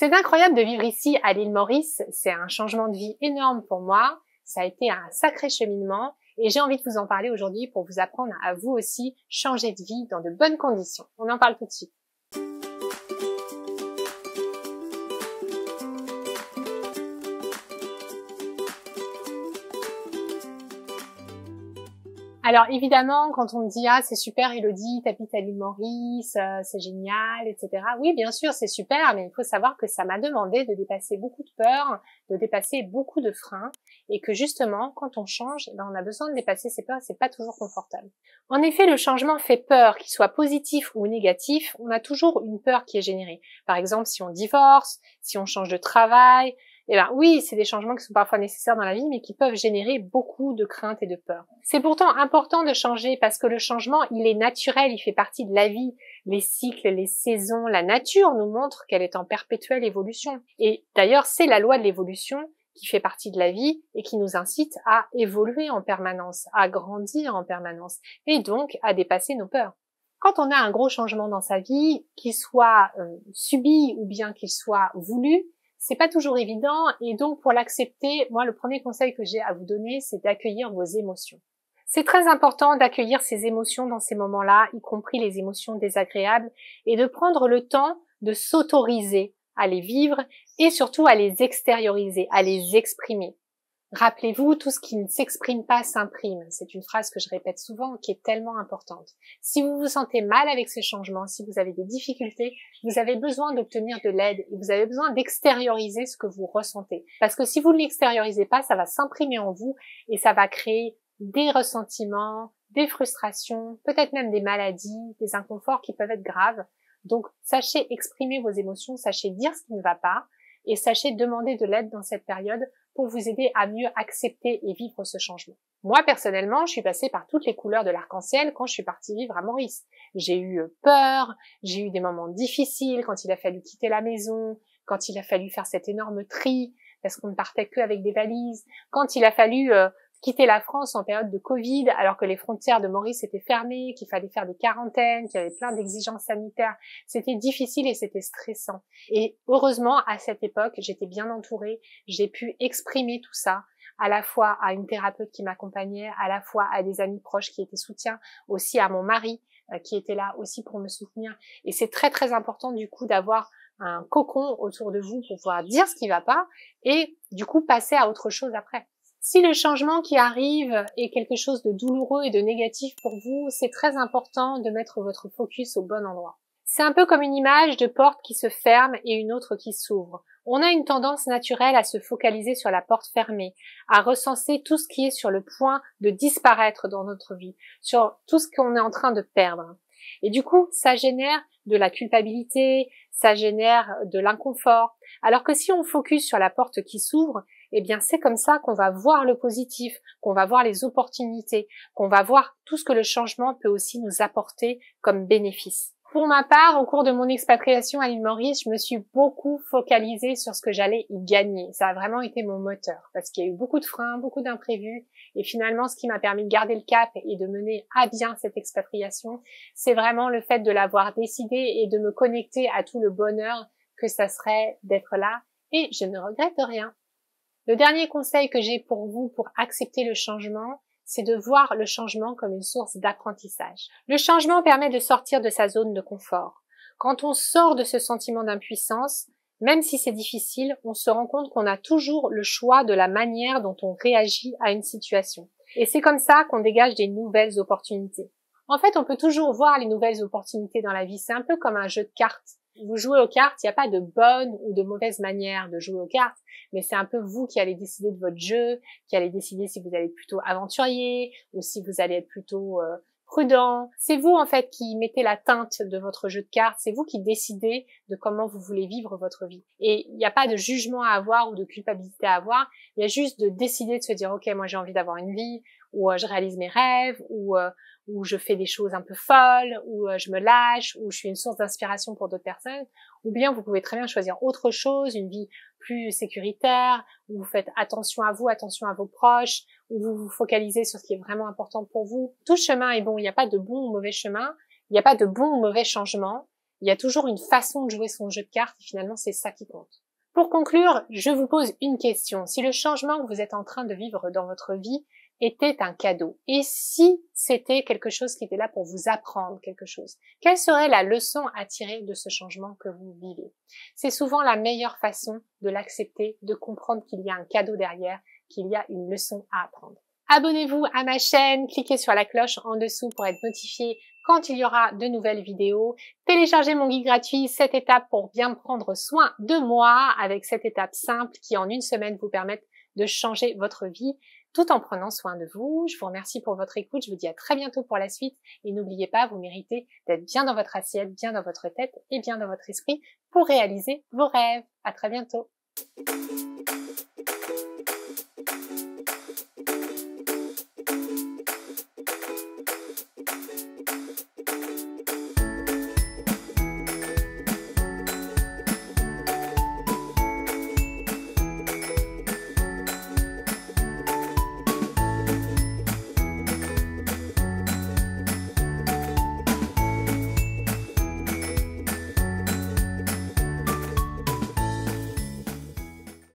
C'est incroyable de vivre ici à l'île Maurice, c'est un changement de vie énorme pour moi, ça a été un sacré cheminement et j'ai envie de vous en parler aujourd'hui pour vous apprendre à vous aussi changer de vie dans de bonnes conditions. On en parle tout de suite. Alors évidemment, quand on me dit « Ah, c'est super Elodie, t'habites à l'île Maurice, c'est génial, etc. » Oui, bien sûr, c'est super, mais il faut savoir que ça m'a demandé de dépasser beaucoup de peurs, de dépasser beaucoup de freins, et que justement, quand on change, on a besoin de dépasser ces peurs, c'est pas toujours confortable. En effet, le changement fait peur, qu'il soit positif ou négatif, on a toujours une peur qui est générée. Par exemple, si on divorce, si on change de travail, eh ben oui, c'est des changements qui sont parfois nécessaires dans la vie, mais qui peuvent générer beaucoup de craintes et de peurs. C'est pourtant important de changer parce que le changement, il est naturel, il fait partie de la vie. Les cycles, les saisons, la nature nous montre qu'elle est en perpétuelle évolution. Et d'ailleurs, c'est la loi de l'évolution qui fait partie de la vie et qui nous incite à évoluer en permanence, à grandir en permanence et donc à dépasser nos peurs. Quand on a un gros changement dans sa vie, qu'il soit subi ou bien qu'il soit voulu, c'est pas toujours évident et donc pour l'accepter, moi le premier conseil que j'ai à vous donner, c'est d'accueillir vos émotions. C'est très important d'accueillir ces émotions dans ces moments-là, y compris les émotions désagréables, et de prendre le temps de s'autoriser à les vivre et surtout à les extérioriser, à les exprimer. Rappelez-vous, tout ce qui ne s'exprime pas s'imprime. C'est une phrase que je répète souvent qui est tellement importante. Si vous vous sentez mal avec ces changements, si vous avez des difficultés, vous avez besoin d'obtenir de l'aide et vous avez besoin d'extérioriser ce que vous ressentez. Parce que si vous ne l'extériorisez pas, ça va s'imprimer en vous et ça va créer des ressentiments, des frustrations, peut-être même des maladies, des inconforts qui peuvent être graves. Donc, sachez exprimer vos émotions, sachez dire ce qui ne va pas et sachez demander de l'aide dans cette période pour vous aider à mieux accepter et vivre ce changement. Moi, personnellement, je suis passée par toutes les couleurs de l'arc-en-ciel quand je suis partie vivre à Maurice. J'ai eu peur, j'ai eu des moments difficiles quand il a fallu quitter la maison, quand il a fallu faire cet énorme tri, parce qu'on ne partait qu'avec des valises, quand il a fallu quitter la France en période de Covid, alors que les frontières de Maurice étaient fermées, qu'il fallait faire des quarantaines, qu'il y avait plein d'exigences sanitaires. C'était difficile et c'était stressant. Et heureusement, à cette époque, j'étais bien entourée. J'ai pu exprimer tout ça, à la fois à une thérapeute qui m'accompagnait, à la fois à des amis proches qui étaient soutiens, aussi à mon mari qui était là aussi pour me soutenir. Et c'est très très important du coup d'avoir un cocon autour de vous pour pouvoir dire ce qui va pas et du coup passer à autre chose après. Si le changement qui arrive est quelque chose de douloureux et de négatif pour vous, c'est très important de mettre votre focus au bon endroit. C'est un peu comme une image de porte qui se ferme et une autre qui s'ouvre. On a une tendance naturelle à se focaliser sur la porte fermée, à recenser tout ce qui est sur le point de disparaître dans notre vie, sur tout ce qu'on est en train de perdre. Et du coup, ça génère de la culpabilité, ça génère de l'inconfort. Alors que si on focus sur la porte qui s'ouvre, eh bien c'est comme ça qu'on va voir le positif, qu'on va voir les opportunités, qu'on va voir tout ce que le changement peut aussi nous apporter comme bénéfice. Pour ma part, au cours de mon expatriation à l'île Maurice, je me suis beaucoup focalisée sur ce que j'allais y gagner. Ça a vraiment été mon moteur parce qu'il y a eu beaucoup de freins, beaucoup d'imprévus et finalement ce qui m'a permis de garder le cap et de mener à bien cette expatriation, c'est vraiment le fait de l'avoir décidé et de me connecter à tout le bonheur que ça serait d'être là et je ne regrette rien. Le dernier conseil que j'ai pour vous pour accepter le changement, c'est de voir le changement comme une source d'apprentissage. Le changement permet de sortir de sa zone de confort. Quand on sort de ce sentiment d'impuissance, même si c'est difficile, on se rend compte qu'on a toujours le choix de la manière dont on réagit à une situation. Et c'est comme ça qu'on dégage des nouvelles opportunités. En fait, on peut toujours voir les nouvelles opportunités dans la vie. C'est un peu comme un jeu de cartes. Vous jouez aux cartes, il n'y a pas de bonne ou de mauvaise manière de jouer aux cartes, mais c'est un peu vous qui allez décider de votre jeu, qui allez décider si vous allez être plutôt aventurier ou si vous allez être plutôt prudent. C'est vous en fait qui mettez la teinte de votre jeu de cartes, c'est vous qui décidez de comment vous voulez vivre votre vie. Et il n'y a pas de jugement à avoir ou de culpabilité à avoir, il y a juste de décider de se dire ok, moi j'ai envie d'avoir une vie où je réalise mes rêves, où je fais des choses un peu folles, où je me lâche, où je suis une source d'inspiration pour d'autres personnes, ou bien vous pouvez très bien choisir autre chose, une vie plus sécuritaire, où vous faites attention à vous, attention à vos proches, où vous vous focalisez sur ce qui est vraiment important pour vous. Tout chemin est bon, il n'y a pas de bon ou mauvais chemin, il n'y a pas de bon ou mauvais changement, Il y a toujours une façon de jouer son jeu de cartes et finalement c'est ça qui compte. Pour conclure, je vous pose une question. Si le changement que vous êtes en train de vivre dans votre vie était un cadeau, et si c'était quelque chose qui était là pour vous apprendre quelque chose, quelle serait la leçon à tirer de ce changement que vous vivez? C'est souvent la meilleure façon de l'accepter, de comprendre qu'il y a un cadeau derrière, qu'il y a une leçon à apprendre. Abonnez-vous à ma chaîne, cliquez sur la cloche en dessous pour être notifié quand il y aura de nouvelles vidéos. Téléchargez mon guide gratuit 7 étapes pour bien prendre soin de moi, avec 7 étapes simples qui en une semaine vous permettent de changer votre vie tout en prenant soin de vous. Je vous remercie pour votre écoute, je vous dis à très bientôt pour la suite et n'oubliez pas, vous méritez d'être bien dans votre assiette, bien dans votre tête et bien dans votre esprit pour réaliser vos rêves. À très bientôt.